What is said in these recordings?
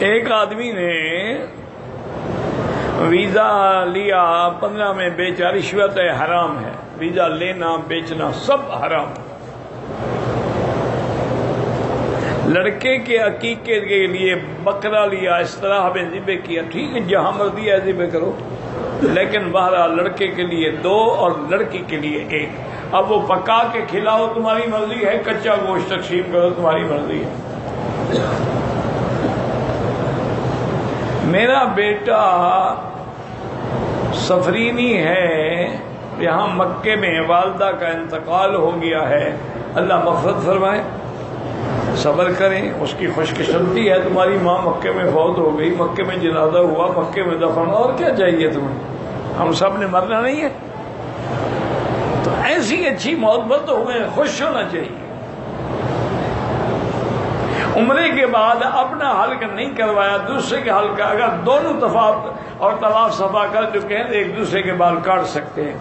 ایک آدمی نے ویزا لیا 15 میں بیچا، رشوت ہے، حرام ہے، ویزا لینا بیچنا سب حرام۔ لڑکے کے عقیقے کے لیے بکرا لیا، اس طرح ہمیں ذبح کیا، ٹھیک ہے جہاں مرضی ہے ذبح کرو، لیکن بہرحال لڑکے کے لیے 2 اور لڑکی کے لیے 1۔ اب وہ پکا کے کھلاؤ تمہاری مرضی ہے، کچا گوشت تقسیم کرو تمہاری مرضی ہے۔ میرا بیٹا سفرینی ہے، یہاں مکے میں والدہ کا انتقال ہو گیا ہے، اللہ مغفرت فرمائے، صبر کریں، اس کی خوش قسمتی ہے، تمہاری ماں مکے میں فوت ہو گئی، مکے میں جنازہ ہوا، مکے میں دفن، اور کیا چاہیے تمہیں؟ ہم سب نے مرنا نہیں ہے، تو ایسی اچھی محبت ہمیں خوش ہونا چاہیے۔ عمرے کے بعد اپنا حلق نہیں کروایا، دوسرے کے حلق، اگر دونوں طواف اور طواف صفا کر چکے ہیں تو ایک دوسرے کے بال کاٹ سکتے ہیں۔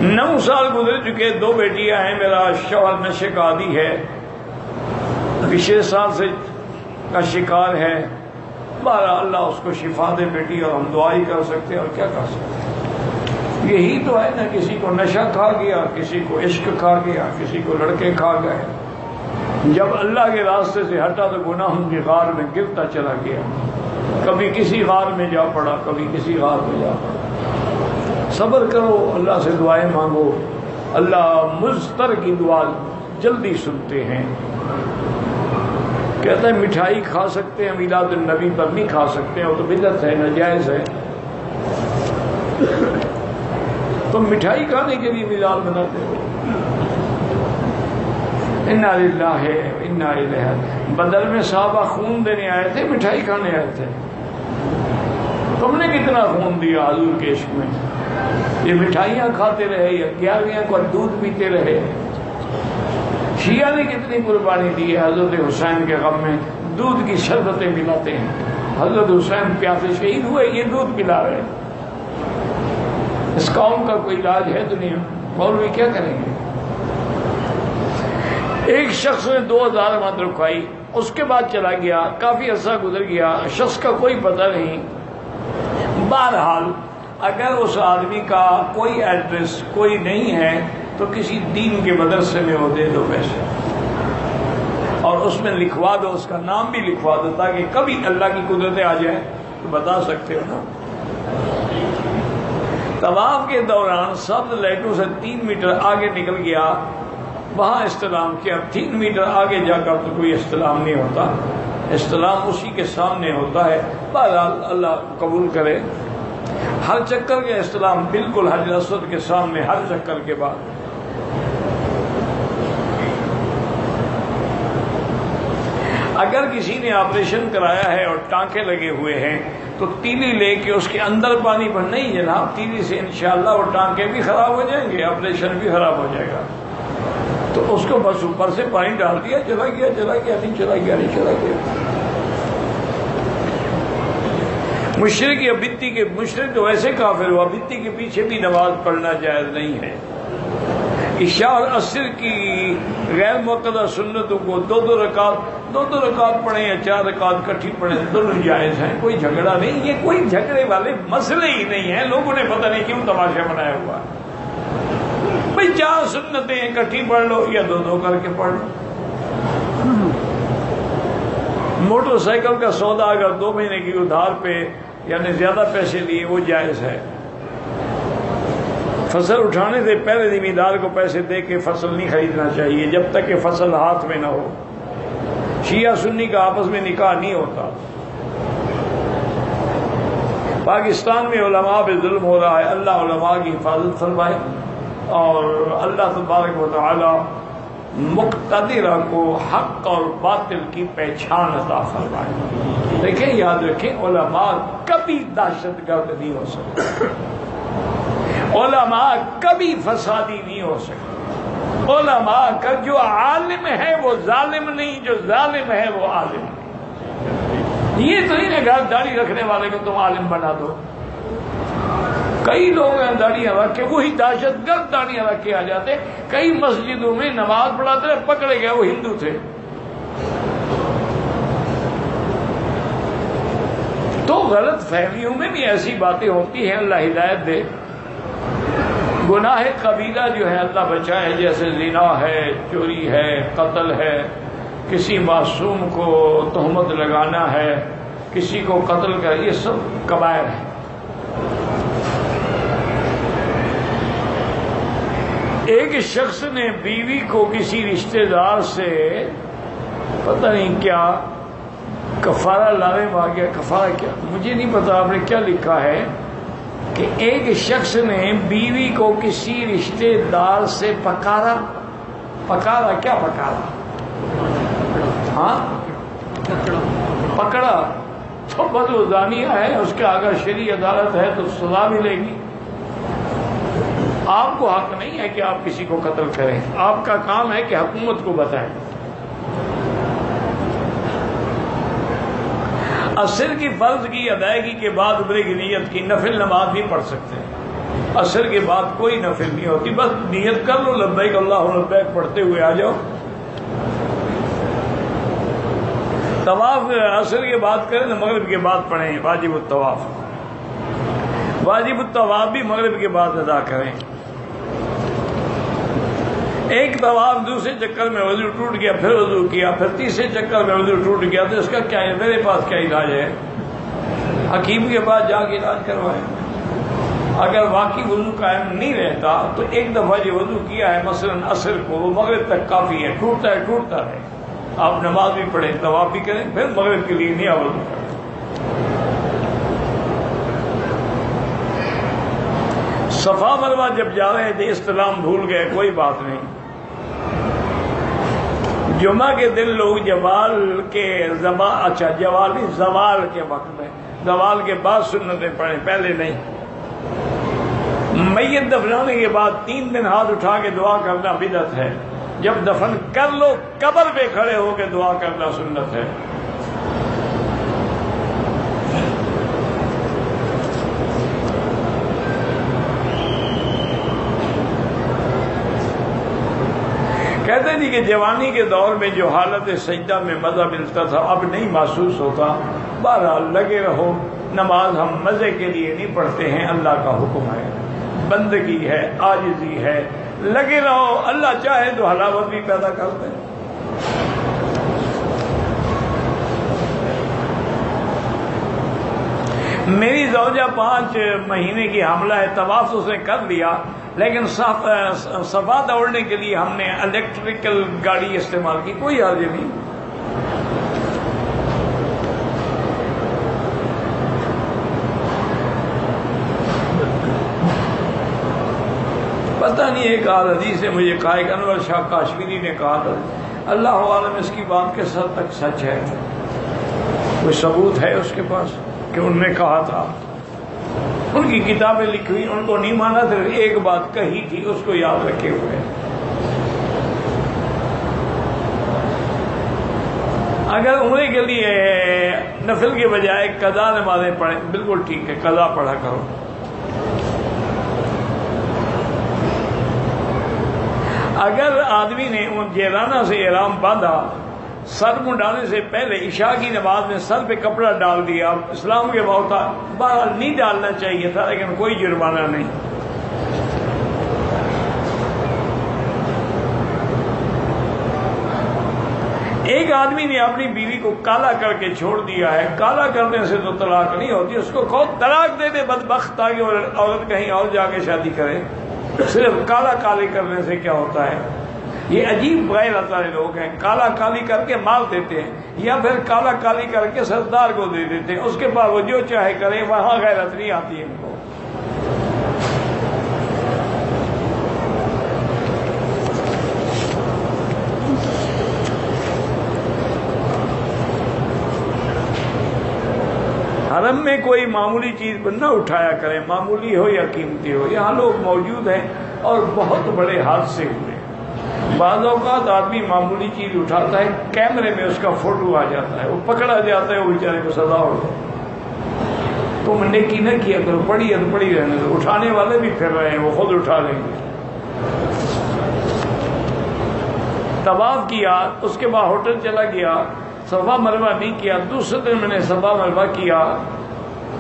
9 سال گزر چکے، 2 بیٹیاں ہیں، میرا شوہر نشے کا عادی ہے، 6 سال سے کا شکار ہے، بہرحال اللہ اس کو شفا دے بیٹی، اور ہم دعا ہی کر سکتے ہیں، اور کیا کر سکتے ہیں۔ یہی تو ہے نا، کسی کو نشہ کھا گیا، کسی کو عشق کھا گیا، کسی کو لڑکے کھا گئے، جب اللہ کے راستے سے ہٹا تو گناہوں کی غار میں گرتا چلا گیا، کبھی کسی غار میں جا پڑا، کبھی کسی غار میں جا پڑا۔ صبر کرو، اللہ سے دعائیں مانگو، اللہ مضطر کی دعا جلدی سنتے ہیں۔ کہتا ہے مٹھائی کھا سکتے ہیں، میلاد النبی پر نہیں کھا سکتے، وہ تو بدعت ہے، ناجائز ہے۔ تو مٹھائی کھانے کے لیے میلاد مناتے ہو؟ انا للہ انا الیہ۔ بدر میں صحابہ خون دینے آئے تھے، مٹھائی کھانے آئے تھے؟ تم نے کتنا خون دیا حضور کے عشق میں؟ یہ مٹھائیاں کھاتے رہے یا 11ویں کو دودھ پیتے رہے؟ شیعہ نے کتنی قربانی دی ہے حضرت حسین کے غم میں، دودھ کی شربتیں پلاتے ہیں، حضرت حسین پیاسے شہید ہوئے، یہ دودھ پلا رہے ہیں۔ اس قوم کا کوئی علاج ہے دنیا؟ مولوی کیا کریں گے؟ ایک شخص نے 2000 مت رکھوائی، اس کے بعد چلا گیا، کافی عرصہ گزر گیا، شخص کا کوئی پتہ نہیں۔ بہرحال اگر اس آدمی کا کوئی ایڈریس کوئی نہیں ہے تو کسی دین کے مدرسے میں وہ دے دو پیسے، اور اس میں لکھوا دو، اس کا نام بھی لکھوا دو، تاکہ کبھی اللہ کی قدرتیں آ جائیں تو بتا سکتے ہو نا۔ طواف کے دوران سبز لائٹوں سے 3 میٹر آگے نکل گیا، وہاں استلام کیا، 3 میٹر آگے جا کر تو کوئی استلام نہیں ہوتا، استلام اسی کے سامنے ہوتا ہے۔ بہرحال اللہ قبول کرے، ہر چکر کے استلام بالکل حجر اسود کے سامنے، ہر چکر کے بعد۔ اگر کسی نے آپریشن کرایا ہے اور ٹانکے لگے ہوئے ہیں تو تیلی لے کے اس کے اندر پانی بھر، نہیں جناب، تیلی سے انشاءاللہ وہ ٹانکے بھی خراب ہو جائیں گے، آپریشن بھی خراب ہو جائے گا، تو اس کو بس اوپر سے پانی ڈال دیا، چلا گیا نہیں چلا گیا۔ مشرق یا بتی کے، مشرق تو ویسے کافر ہوا، بتی کے پیچھے بھی نماز پڑھنا جائز نہیں ہے۔ عشاء اور عصر کی غیر مقدر سنتوں کو 2 رکعت پڑھیں یا 4 رکعت کٹھی پڑھیں، دونوں جائز ہیں، کوئی جھگڑا نہیں، یہ کوئی جھگڑے والے مسئلے ہی نہیں ہیں، لوگوں نے پتہ نہیں کیوں تماشا بنایا ہوا ہے۔ بھئی 4 سنتیں اکٹھی پڑھ لو یا 2 کر کے پڑھ لو۔ موٹر سائیکل کا سودا اگر 2 مہینے کی ادھار پہ یعنی زیادہ پیسے لیے وہ جائز ہے۔ فصل اٹھانے سے پہلے زمیندار کو پیسے دے کے فصل نہیں خریدنا چاہیے جب تک کہ فصل ہاتھ میں نہ ہو۔ شیعہ سنی کا آپس میں نکاح نہیں ہوتا۔ پاکستان میں علماء پہ ظلم ہو رہا ہے، اللہ علماء کی حفاظت فرمائے، اور اللہ تبارک و تعالی مقتدرہ کو حق اور باطل کی پہچان عطا فرمائے۔ دیکھیں، یاد رکھیں، علماء کبھی دہشت گرد نہیں ہو سکتے، علماء کبھی فسادی نہیں ہو سکتے، علماء کا جو عالم ہے وہ ظالم نہیں، جو ظالم ہے وہ عالم نہیں۔ یہ تو نہیں ہے کہ داڑھی رکھنے والے کو تم عالم بنا دو۔ کئی لوگ ہیں داڑیاں رکھ کے، وہی دہشت گرد داڑیاں رکھ کے آ جاتے، کئی مسجدوں میں نماز پڑھاتے رہے، پکڑے گئے وہ ہندو تھے۔ غلط فہمیوں میں بھی ایسی باتیں ہوتی ہیں، اللہ ہدایت دے۔ گناہ کبیرہ جو ہے اللہ بچائے، جیسے زنا ہے، چوری ہے، قتل ہے، کسی معصوم کو تہمت لگانا ہے، کسی کو قتل کر، یہ سب کبائر ہے۔ ایک شخص نے بیوی کو کسی رشتہ دار سے پتہ نہیں کیا کفارہ لانے مانگا، کفارہ کیا مجھے نہیں پتا، آپ نے کیا لکھا ہے کہ ایک شخص نے بیوی کو کسی رشتہ دار سے پکارا کیا پکارا؟ ہاں پکڑا تو بس وہ زانیہ ہے، اس کے اگر شرعی عدالت ہے تو سزا ملے گی۔ آپ کو حق نہیں ہے کہ آپ کسی کو قتل کریں، آپ کا کام ہے کہ حکومت کو بتائیں۔ عصر کی فرض کی ادائیگی کے بعد عمرے کی نیت کی، نفل نماز بھی پڑھ سکتے ہیں۔ عصر کے بعد کوئی نفل نہیں ہوتی، بس نیت کر لو لبیک اللہ لبیک پڑھتے ہوئے آ جاؤ۔ طواف عصر کے بعد کریں تو مغرب کے بعد پڑھیں، واجب الطواف، واجب الطواف بھی مغرب کے بعد ادا کریں۔ ایک طواف دوسرے چکر میں وضو ٹوٹ گیا، پھر وضو کیا، پھر تیسرے چکر میں وضو ٹوٹ گیا، تو اس کا کیا ہے؟ میرے پاس کیا علاج ہے؟ حکیم کے پاس جا کے علاج کروائیں۔ اگر واقعی وضو قائم نہیں رہتا تو ایک دفعہ جو وضو کیا ہے مثلا عصر کو، وہ مغرب تک کافی ہے، ٹوٹتا ہے آپ نماز بھی پڑھیں، طواف بھی کریں، پھر مغرب کے لیے نیا وضو کریں۔ صفا مروہ جب جا رہے تھے استلام بھول گئے، کوئی بات نہیں۔ جمعہ کے دن لوگ زوال کے وقت میں، زوال کے بعد سنتیں پڑھیں، پہلے نہیں۔ میت دفنانے کے بعد 3 دن ہاتھ اٹھا کے دعا کرنا بدعت ہے۔ جب دفن کر لو قبر پہ کھڑے ہو کے دعا کرنا سنت ہے۔ کہتے ہیں کہ جوانی کے دور میں جو حالت سجدہ میں مزہ ملتا تھا اب نہیں محسوس ہوتا۔ بہرحال لگے رہو، نماز ہم مزے کے لیے نہیں پڑھتے ہیں، اللہ کا حکم ہے، بندگی ہے، عاجزی ہے، لگے رہو، اللہ چاہے تو حلاوت بھی پیدا کرتے ہیں۔ میری زوجہ 5 مہینے کی حاملہ ہے، طواف اس نے کر لیا، لیکن صفا دوڑنے کے لیے ہم نے الیکٹریکل گاڑی استعمال کی، کوئی حرج نہیں۔ پتہ نہیں ایک حدیث سے مجھے کہا کہ انور شاہ کاشمیری نے کہا تھا، اللہ عالم اس کی بات کس حد تک سچ ہے، کوئی ثبوت ہے اس کے پاس کہ انہوں نے کہا تھا؟ ان کی کتابیں لکھی ہوئی، ان کو نہیں مانا، صرف ایک بات کہی تھی، اس کو یاد رکھے ہوئے۔ اگر عمرے کے لیے نفل کے بجائے قضا نمازیں پڑھیں، بالکل ٹھیک ہے، قضا پڑھا کرو۔ اگر آدمی نے ان جیرانہ سے احرام باندھا، سر منڈانے سے پہلے عشاء کی نماز میں سر پہ کپڑا ڈال دیا، اسلام کے باہر نہیں ڈالنا چاہیے تھا، لیکن کوئی جرمانہ نہیں۔ ایک آدمی نے اپنی بیوی کو کالا کر کے چھوڑ دیا ہے، کالا کرنے سے تو طلاق نہیں ہوتی، اس کو خود طلاق دے دے بدبخت، تاکہ عورت کہیں اور جا کے شادی کرے۔ صرف کالا کالی کرنے سے کیا ہوتا ہے؟ یہ عجیب غیر اللہ لوگ ہیں، کالا کالی کر کے مال دیتے ہیں، یا پھر کالا کالی کر کے سردار کو دے دیتے ہیں، اس کے بعد وہ جو چاہے کرے، وہاں غیرت نہیں آتی ہے ان کو۔ حرم میں کوئی معمولی چیز نہ اٹھایا کریں، معمولی ہو یا قیمتی ہو۔ یہاں لوگ موجود ہیں اور بہت بڑے حادثے ہوئے۔ بعض اوقات آدمی معمولی چیز اٹھاتا ہے، کیمرے میں اس کا فوٹو آ جاتا ہے، وہ پکڑا جاتا ہے، وہ بیچارے کو سزا ہو جائے۔ تم نیکی نہ کیا کرو، پڑی ہے تو پڑی رہنے دو، اٹھانے والے بھی پھر رہے ہیں، وہ خود اٹھا لیں گے۔ طواف کیا، اس کے بعد ہوٹل چلا گیا، صفا مروہ نہیں کیا، دوسرے دن میں نے صفا مروہ کیا،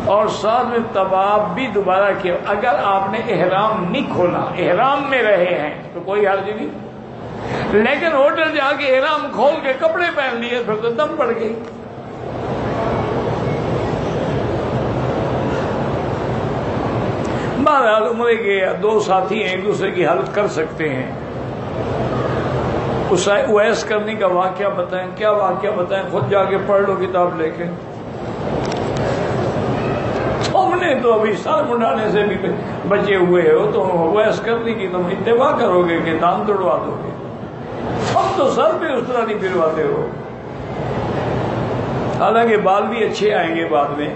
اور ساتھ میں طواف بھی دوبارہ کیا. اگر آپ نے احرام نہیں کھولا، احرام میں رہے ہیں تو کوئی حرج نہیں، لیکن ہوٹل جا کے احرام کھول کے کپڑے پہن لیے پھر تو دم پڑ گئی. بہرحال عمرے کے دو ساتھی ہیں، ایک دوسرے کی حلت کر سکتے ہیں. اویس کرنے کا واقعہ بتائیں. کیا واقعہ بتائیں؟ خود جا کے پڑھ لو کتاب لے کے. تم نے تو ابھی سر منڈانے سے بھی بچے ہوئے ہو، تو اویس کرنے کی تم اتباع کرو گے کہ دام توڑوا دو گے؟ تم تو سر پہ اس طرح نہیں پھرواتے ہو. حالانکہ بال بھی اچھے آئیں گے بعد میں.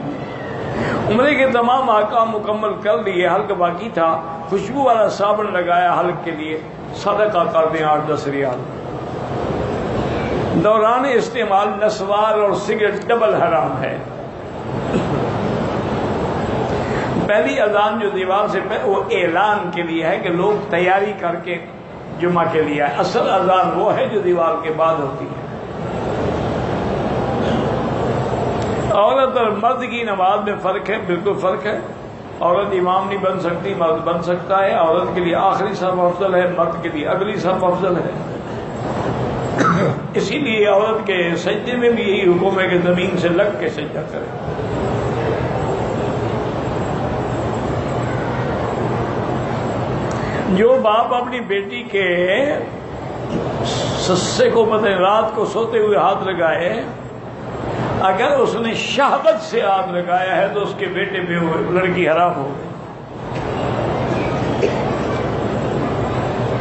عمرے کے تمام احکام مکمل کر لیے، حلق باقی تھا. خوشبو والا صابن لگایا حلق کے لیے، صدقہ کر دیں 8-10 ریال. دوران استعمال نسوار اور سگریٹ ڈبل حرام ہے. پہلی اذان جو دیوار سے وہ اعلان کے لیے ہے کہ لوگ تیاری کر کے جمعہ کے لیے آئے. اصل اذان وہ ہے جو دیوار کے بعد ہوتی ہے. عورت اور مرد کی نماز میں فرق ہے، بالکل فرق ہے. عورت امام نہیں بن سکتی، مرد بن سکتا ہے. عورت کے لیے آخری صف افضل ہے، مرد کے لیے اگلی صف افضل ہے. اسی لیے عورت کے سجدے میں بھی یہی حکم ہے کہ زمین سے لگ کے سجدہ کرے. جو باپ اپنی بیٹی کے سسے کو پتہ رات کو سوتے ہوئے ہاتھ لگائے، اگر اس نے شہوت سے ہاتھ لگایا ہے تو اس کے بیٹے پہ وہ لڑکی حرام ہو گئی.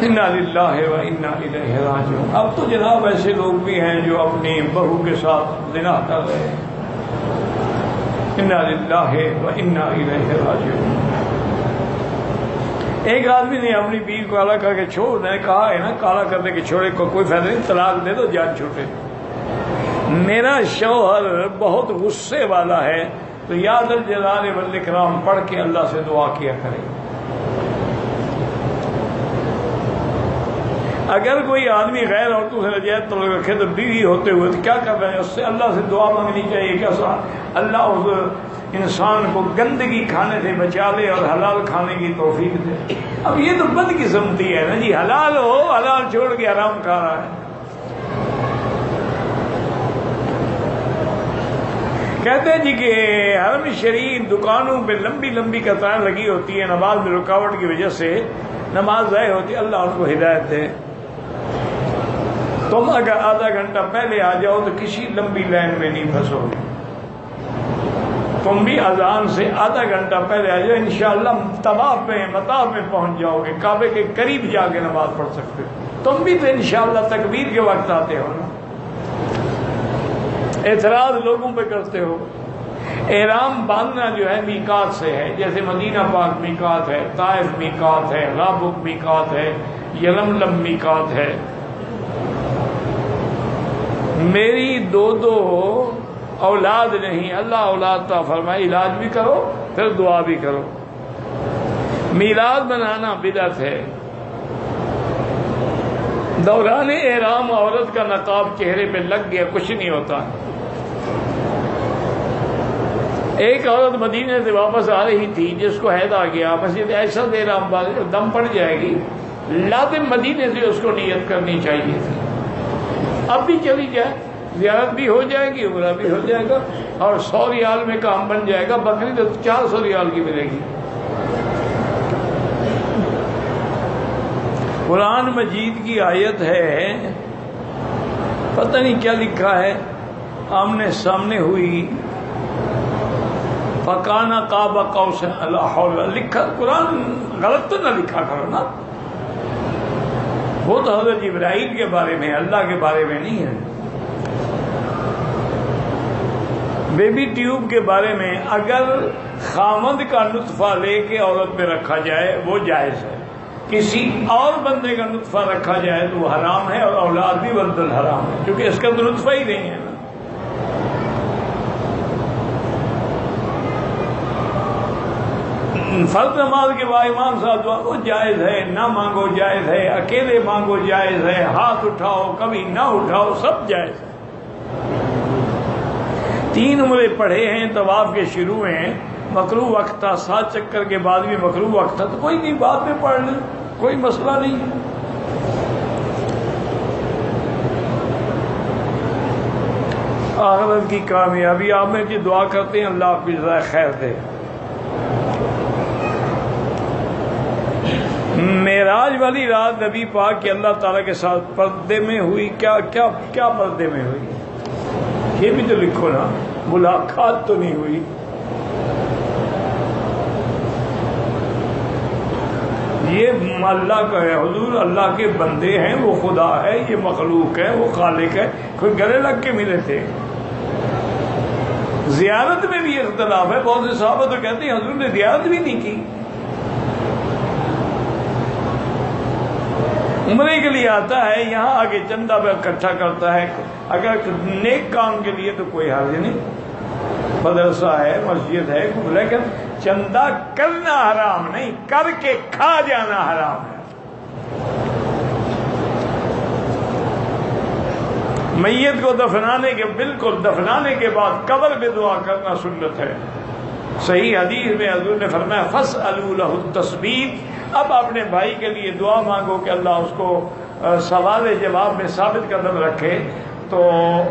انا للہ و انا الیہ راجعون. اب تو جناب ایسے لوگ بھی ہیں جو اپنی بہو کے ساتھ زنا کر رہے ہیں. انا للہ و انا الیہ راجعون. ایک آدمی نے اپنی بیوی کو کالا کر کے چھوڑ، میں نے کہا ہے نا کالا کرنے کے چھوڑے کو کوئی فائدہ نہیں، طلاق دے دو جان چھوٹے. میرا شوہر بہت غصے والا ہے تو یا ذا الجلال والاکرام پڑھ کے اللہ سے دعا کیا کرے. اگر کوئی آدمی غیر عورتوں سے نجائز تعلق رکھے تو بیوی ہوتے ہوئے تو کیا کر رہے ہیں؟ اس سے اللہ سے دعا مانگنی چاہیے کہ اللہ اس انسان کو گندگی کھانے سے بچا لے اور حلال کھانے کی توفیق دے. اب یہ تو بدقسمتی ہے نا جی، حلال ہو، حلال چھوڑ کے حرام کھا رہا ہے. کہتے ہیں جی کہ حرم شریف دکانوں پہ لمبی لمبی قطاریں لگی ہوتی ہیں، نماز میں رکاوٹ کی وجہ سے نماز ضائع ہوتی ہے. اللہ ان کو ہدایت دے. تم اگر آدھا گھنٹہ پہلے آ جاؤ تو کسی لمبی لائن میں نہیں پھنسو گے. تم بھی اذان سے آدھا گھنٹہ پہلے آ جاؤ، انشاءاللہ طواف میں مطاف میں پہنچ جاؤ گے، کعبے کے قریب جا کے نماز پڑھ سکتے ہو. تم بھی تو انشاءاللہ تکبیر کے وقت آتے ہو نا. اعتراض لوگوں پہ کرتے ہو. احرام باندھنا جو ہے میقات سے ہے، جیسے مدینہ پاک میقات ہے، طائف میقات ہے، رابغ میقات ہے، یلملم میقات ہے. میری دو اولاد نہیں، اللہ اولاد عطا فرمائے، علاج بھی کرو پھر دعا بھی کرو. میلاد بنانا بدعت ہے. دوران احرام عورت کا نقاب چہرے پہ لگ گیا کچھ نہیں ہوتا. ایک عورت مدینے سے واپس آ رہی تھی جس کو حید آ گیا، مسجد ایسا دے رہا دم پڑ جائے گی، لازم مدینے سے اس کو نیت کرنی چاہیے تھی. اب بھی چلی جائے، زیارت بھی ہو جائے گی، عمرہ بھی ہو جائے گا اور 100 ریال میں کام بن جائے گا. بکری تو 400 ریال کی ملے گی. قرآن مجید کی آیت ہے، پتہ نہیں کیا لکھا ہے، آمنے سامنے ہوئی، فکانا قاب قوسین لا حول. لکھا قرآن غلط تو نہ لکھا کرو نا. وہ تو حضرت ابراہیم کے بارے میں، اللہ کے بارے میں نہیں ہے. بیبی ٹیوب کے بارے میں اگر خامد کا نطفہ لے کے عورت پہ رکھا جائے وہ جائز ہے. کسی اور بندے کا نطفہ رکھا جائے تو وہ حرام ہے، اور اولاد بھی ولد الحرام ہے کیونکہ اس کا تو نطفہ ہی نہیں ہے نا. فرض نماز کے بعد امام صاحب دعا وہ جائز ہے، نہ مانگو جائز ہے، اکیلے مانگو جائز ہے، ہاتھ اٹھاؤ کبھی نہ اٹھاؤ سب جائز ہے. 3 عمرے پڑھے ہیں طواف کے شروع میں. مکروہ وقت تھا، 7 چکر کے بعد بھی مکروہ وقت تھا تو کوئی نہیں، بعد میں پڑھ لیں، کوئی مسئلہ نہیں۔ آخرت کی کامیابی آپ میں کی دعا کرتے ہیں، اللہ آپ کی جزائے خیر دے۔ معراج والی رات نبی پاک کے اللہ تعالیٰ کے ساتھ پردے میں ہوئی، کیا پردے میں ہوئی؟ یہ بھی تو لکھو نا، ملاقات تو نہیں ہوئی۔ یہ اللہ کا ہے، حضور اللہ کے بندے ہیں، وہ خدا ہے، یہ مخلوق ہے، وہ خالق ہے، کوئی گلے لگ کے ملے تھے؟ زیارت میں بھی اختلاف ہے، بہت سے صحابہ تو کہتے ہیں حضور نے زیارت بھی نہیں کی۔ عمرے کے لیے آتا ہے، یہاں آگے چندہ پہ اکٹھا کرتا ہے، اگر نیک کام کے لیے تو کوئی حرج نہیں، مدرسہ ہے، مسجد ہے، لیکن چندہ کرنا حرام نہیں، کر کے کھا جانا حرام ہے۔ میت کو دفنانے کے بعد قبر میں دعا کرنا سنت ہے۔ صحیح حدیث میں حضور نے فرمایا فَاسْأَلُوا لَهُ التَّثْبِيتَ، اب اپنے بھائی کے لیے دعا مانگو کہ اللہ اس کو سوال جواب میں ثابت قدم رکھے، تو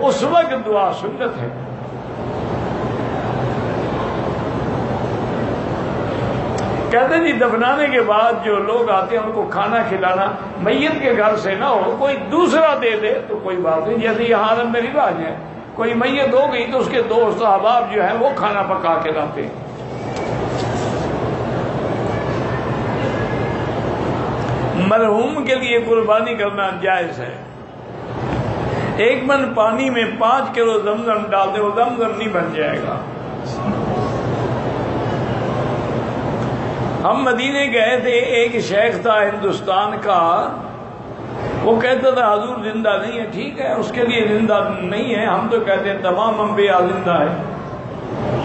اس وقت دعا سنت ہے۔ کہتے ہیں جی دفنانے کے بعد جو لوگ آتے ہیں ان کو کھانا کھلانا میت کے گھر سے نہ ہو، کوئی دوسرا دے دے تو کوئی بات نہیں، جیسے یہ حرم میں رواج ہے، کوئی میت ہو گئی تو اس کے دوست احباب جو ہیں وہ کھانا پکا کے لاتے ہیں۔ مرحوم کے لیے قربانی کرنا جائز ہے۔ 1 من پانی میں 5 کلو زمزم ڈال دے، وہ زمزم نہیں بن جائے گا۔ ہم مدینے گئے تھے، ایک شیخ تھا ہندوستان کا، وہ کہتا تھا حضور زندہ نہیں ہے، ٹھیک ہے اس کے لیے زندہ نہیں ہے، ہم تو کہتے ہیں تمام انبیاء زندہ ہے،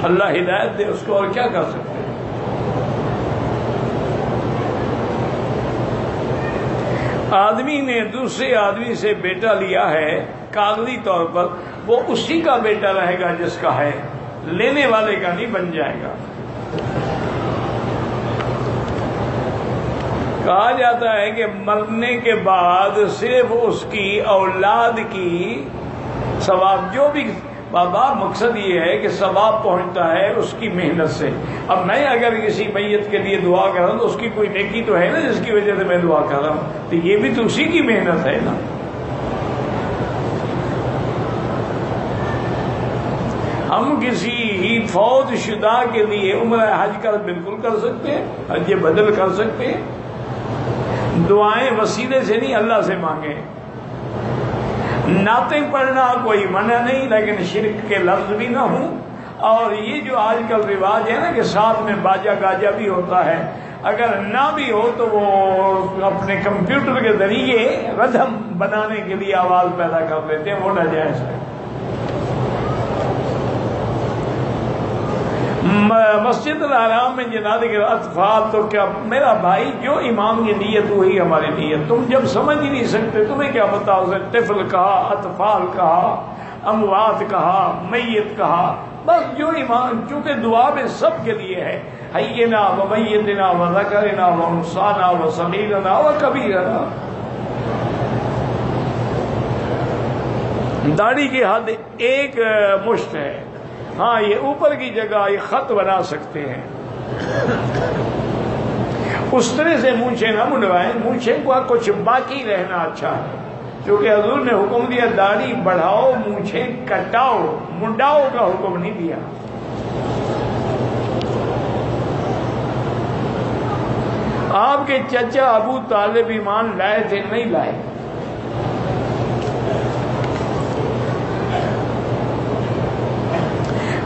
اللہ ہدایت دے اس کو، اور کیا کر سکتے ہیں۔ آدمی نے دوسرے آدمی سے بیٹا لیا ہے کاغذی طور پر، وہ اسی کا بیٹا رہے گا جس کا ہے، لینے والے کا نہیں بن جائے گا۔ کہا جاتا ہے کہ مرنے کے بعد صرف اس کی اولاد کی ثواب، جو بھی بابا مقصد یہ ہے کہ ثواب پہنچتا ہے اس کی محنت سے۔ اب میں اگر کسی میت کے لیے دعا کر رہا ہوں تو اس کی کوئی نیکی تو ہے نا جس کی وجہ سے میں دعا کر رہا ہوں، تو یہ بھی تو اسی کی محنت ہے نا۔ ہم کسی فوت شدہ کے لیے عمرہ حج کر بالکل کر سکتے ہیں، حج بدل کر سکتے ہیں، دعائیں وسیلے سے نہیں اللہ سے مانگیں۔ نعتیں پڑھنا کوئی منع نہیں، لیکن شرک کے لفظ بھی نہ ہوں۔ اور یہ جو آج کل رواج ہے نا کہ ساتھ میں باجا گاجا بھی ہوتا ہے، اگر نہ بھی ہو تو وہ اپنے کمپیوٹر کے ذریعے ردھم بنانے کے لیے آواز پیدا کر لیتے ہیں، وہ ناجائز ہے۔ مسجد الحرام میں جنازے کے اطفال، تو کیا میرا بھائی جو امام کی نیت وہی ہماری نیت، تم جب سمجھ ہی نہیں سکتے تمہیں کیا پتا، اسے طفل کہا، اطفال کہا، اموات کہا، میت کہا، بس جو امام، چونکہ دعا میں سب کے لیے ہے، حینا و میتنا و ذکرنا و انثانا و صغیرنا و کبیرنا۔ داڑھی کی حد 1 مشت ہے، ہاں یہ اوپر کی جگہ یہ خط بنا سکتے ہیں، اس طرح سے مونچھیں نہ منڈوائیں، مونچھیں کو کچھ باقی رہنا اچھا ہے، کیونکہ حضور نے حکم دیا داڑھی بڑھاؤ مونچھیں کٹاؤ، منڈاؤ کا حکم نہیں دیا۔ آپ کے چچا ابو طالب ایمان لائے تھے نہیں لائے؟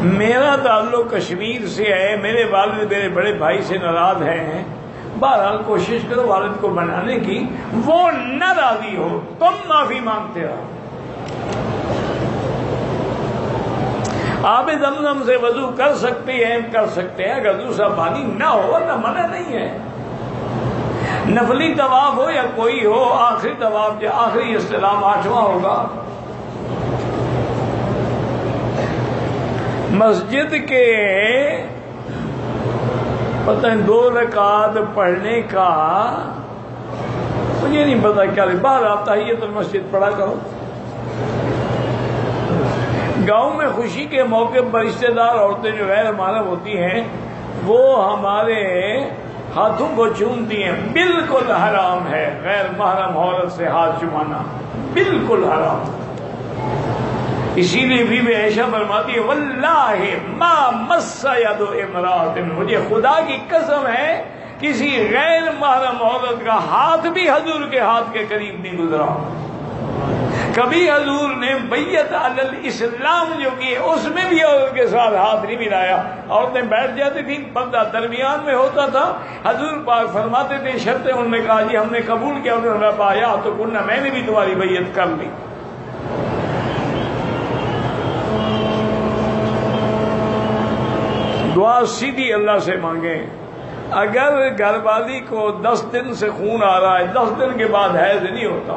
میرا تعلق کشمیر سے ہے، میرے والد میرے بڑے بھائی سے ناراض ہیں، بہرحال کوشش کرو والد کو منانے کی، وہ نہ راضی ہو تم معافی مانگتے رہو۔ آب زمزم سے وضو کر سکتے ہیں، اگر دوسرا پانی نہ ہو نہ منع نہیں ہے۔ نفلی طواف ہو یا کوئی ہو، آخری طواف یا آخری استلام 8واں ہوگا۔ مسجد کے پتہ ہے 2 رکعت پڑھنے کا مجھے نہیں پتا کیا، باہر آتا ہے یہ تو مسجد پڑھا کرو. گاؤں میں خوشی کے موقع پر رشتہ دار عورتیں جو غیر محرم ہوتی ہیں وہ ہمارے ہاتھوں کو چومتی ہیں، بالکل حرام ہے. غیر محرم عورت سے ہاتھ چمانا بالکل حرام. اسی لیے بھی عائشہ فرماتی ہے واللہ ما مس ید امرأۃ، مجھے خدا کی قسم ہے کسی غیر محرم عورت کا ہاتھ بھی حضور کے ہاتھ کے قریب نہیں گزرا. کبھی حضور نے بیعت علی الاسلام جو کی اس میں بھی عورت کے ساتھ ہاتھ نہیں ملایا. عورتیں بیٹھ جاتی تھیں، پردہ درمیان میں ہوتا تھا، حضور پاک فرماتے تھے شرطیں، انہوں نے کہا جی ہم نے قبول کیا، انہوں نے پایا تو کنہ میں نے بھی تمہاری بیعت کر لی. دعا سیدھی اللہ سے مانگیں. اگر گھر والی کو 10 دن سے خون آ رہا ہے، 10 دن کے بعد حیض نہیں ہوتا،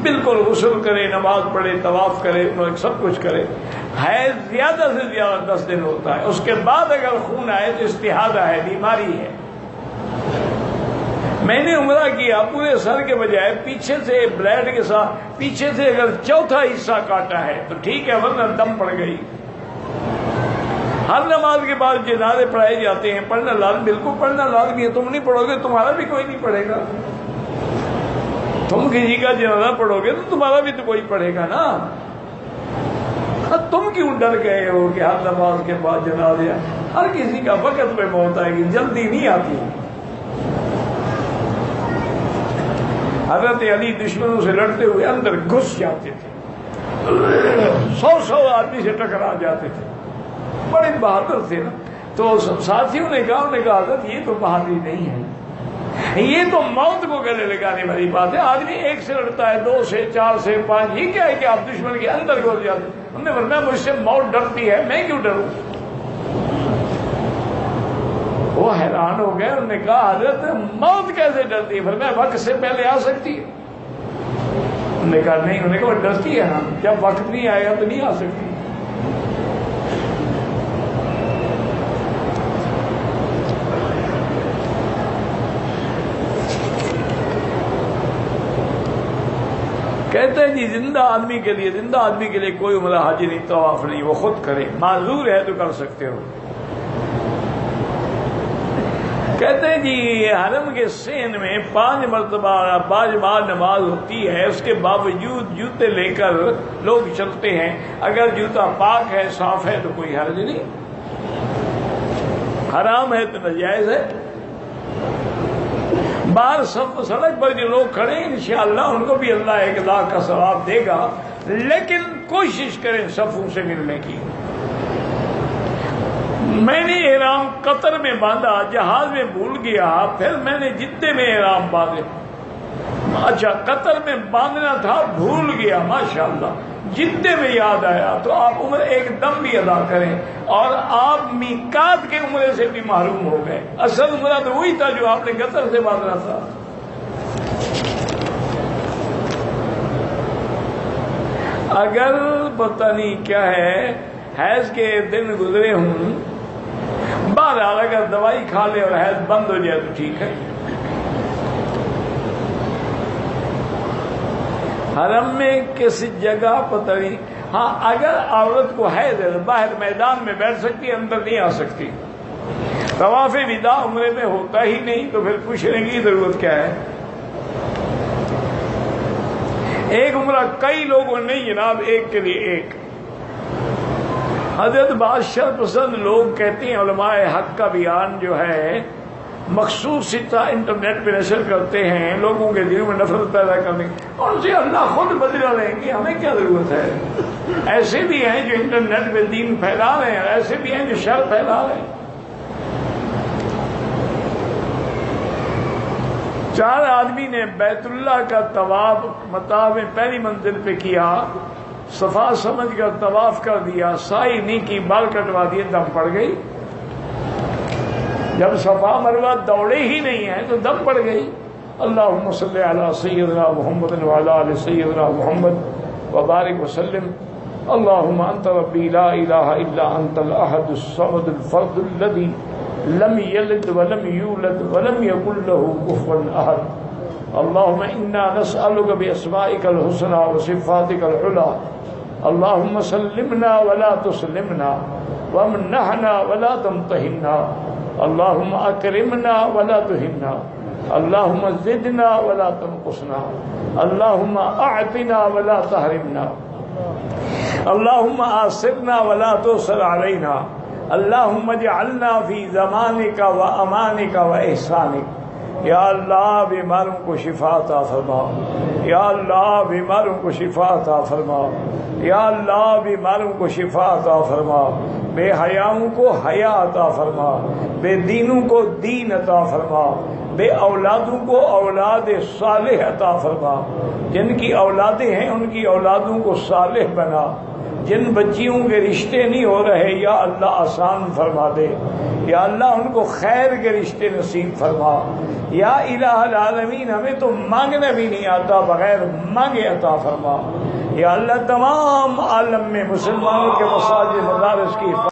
بالکل غسل کرے، نماز پڑھے، طواف کرے، سب کچھ کرے. حیض زیادہ سے زیادہ 10 دن ہوتا ہے، اس کے بعد اگر خون آئے تو استحاضہ ہے، بیماری ہے. میں نے عمرہ کیا، پورے سر کے بجائے پیچھے سے بلیڈ کے ساتھ پیچھے سے اگر چوتھا حصہ کاٹا ہے تو ٹھیک ہے، ورنہ دم پڑ گئی. ہر نماز کے بعد جنازے پڑھائے جاتے ہیں، پڑھنا لازمی، بالکل پڑھنا لازمی ہے. تم نہیں پڑھو گے تمہارا بھی کوئی نہیں پڑھے گا. تم کسی کا جنازہ پڑھو گے تو تمہارا بھی تو کوئی پڑھے گا نا. تم کیوں ڈر گئے ہو کہ ہر نماز کے بعد جنازے؟ ہر کسی کا وقت پہ موت آئے گی، جلدی نہیں آتی. حضرت علی دشمنوں سے لڑتے ہوئے اندر گھس جاتے تھے، 100 آدمی سے ٹکرا جاتے تھے، بڑے بہادر تھے نا. تو ساتھیوں نے کہا حضرت یہ تو بہادری نہیں ہے، یہ تو موت کو گلے لگانے والی بات ہے. آدمی 1 سے لڑتا ہے، 2 سے، 4 سے، 5، یہ کیا ہے کہ آپ دشمن کے اندر گھس جاتے. ہم نے فرمایا مجھ سے موت ڈرتی ہے، میں کیوں ڈروں. وہ حیران ہو گئے، انہوں نے کہا حضرت موت کیسے ڈرتی ہے؟ فرمایا وقت سے پہلے آ سکتی ہے. انہوں نے کہا نہیں، انہوں نے کہا وہ ڈرتی ہے نا، جب وقت نہیں آئے گا تو نہیں آ سکتی. کہتے ہیں جی زندہ آدمی کے لیے کوئی عمرہ حج نہیں، طواف نہیں، وہ خود کرے. معذور ہے تو کر سکتے ہو. کہتے ہیں جی حرم کے صحن میں 5 مرتبہ باجماع نماز ہوتی ہے، اس کے باوجود جوتے لے کر لوگ چلتے ہیں. اگر جوتا پاک ہے، صاف ہے تو کوئی حرج نہیں. حرام ہے تو ناجائز ہے. باہر سڑک پر جو لوگ کھڑے ہیں انشاءاللہ ان کو بھی اللہ 1 لاکھ کا ثواب دے گا، لیکن کوشش کریں صفوں سے ملنے کی. میں نے احرام قطر میں باندھا، جہاز میں بھول گیا، پھر میں نے جدے میں احرام باندھے. اچھا قطر میں باندھنا تھا، بھول گیا، ماشاءاللہ جدے میں یاد آیا تو آپ عمرہ ایک دم بھی ادا کریں، اور آپ میقات کے عمرے سے بھی محروم ہو گئے. اصل عمرہ تو وہی تھا جو آپ نے قطر سے باندھنا تھا. اگر پتہ نہیں کیا ہے حیض کے دن گزرے ہوں، بہرحال اگر دوائی کھا لے اور حیض بند ہو جائے تو ٹھیک ہے. حرم میں کس جگہ پتہ نہیں. ہاں اگر عورت کو حیض ہے تو باہر میدان میں بیٹھ سکتی ہے، اندر نہیں آ سکتی. طواف وداع عمرے میں ہوتا ہی نہیں تو پھر پوچھنے کی ضرورت کیا ہے. ایک عمرہ کئی لوگوں نہیں جناب، ایک کے لیے ایک. حضرت بعض شر پسند لوگ کہتے ہیں علماء حق کا بیان جو ہے مخصوص سطح انٹرنیٹ پہ نشر کرتے ہیں لوگوں کے دلوں میں نفرت پیدا کرنے، اور اسے اللہ خود بدلہ لیں گے، ہمیں کیا ضرورت ہے. ایسے بھی ہیں جو انٹرنیٹ پہ دین پھیلا رہے ہیں، ایسے بھی ہیں جو شر پھیلا رہے ہیں. 4 آدمی نے بیت اللہ کا طواف مطاف میں پہلی منزل پہ کیا، صفا سمجھ کر طواف کر دیا، سعی نہیں کی، بال کٹوا دیے، دم پڑ گئی. جب صفا مروہ دوڑے ہی نہیں ہیں تو دم پڑ گئی. اللہم صلی علی سیدنا محمد وعلی آل سیدنا محمد وبارک وسلم. اللہم انت ربی لا الہ الا انت الاحد الصمد الفرد الذی لم يلد ولم يولد ولم يكن له كفوا أحد. اللهم إنا نسألك بأسمائك الحسنى وصفاتك العلى اللهم سلمنا ولا تسلمنا وامنحنا ولا تمتحنا اللهم أكرمنا ولا تهنا اللهم زدنا ولا تنقصنا اللهم أعطنا ولا تحرمنا اللهم آثرنا ولا تؤثر علينا اللهم اجعلنا في زمانك وأمانك وإحسانك. یا اللہ بیماروں کو شفا عطا فرما، یا اللہ بیماروں کو شفا عطا فرما، یا اللہ بیماروں کو شفا عطا فرما، بے حیاؤں کو حیا عطا فرما، بے دینوں کو دین عطا فرما، بے اولادوں کو اولاد صالح عطا فرما، جن کی اولادیں ہیں ان کی اولادوں کو صالح بنا، جن بچیوں کے رشتے نہیں ہو رہے یا اللہ آسان فرما دے، یا اللہ ان کو خیر کے رشتے نصیب فرما. یا الہ العالمین ہمیں تو مانگنا بھی نہیں آتا، بغیر مانگے عطا فرما. یا اللہ تمام عالم میں مسلمانوں کے مساجد مدارس کی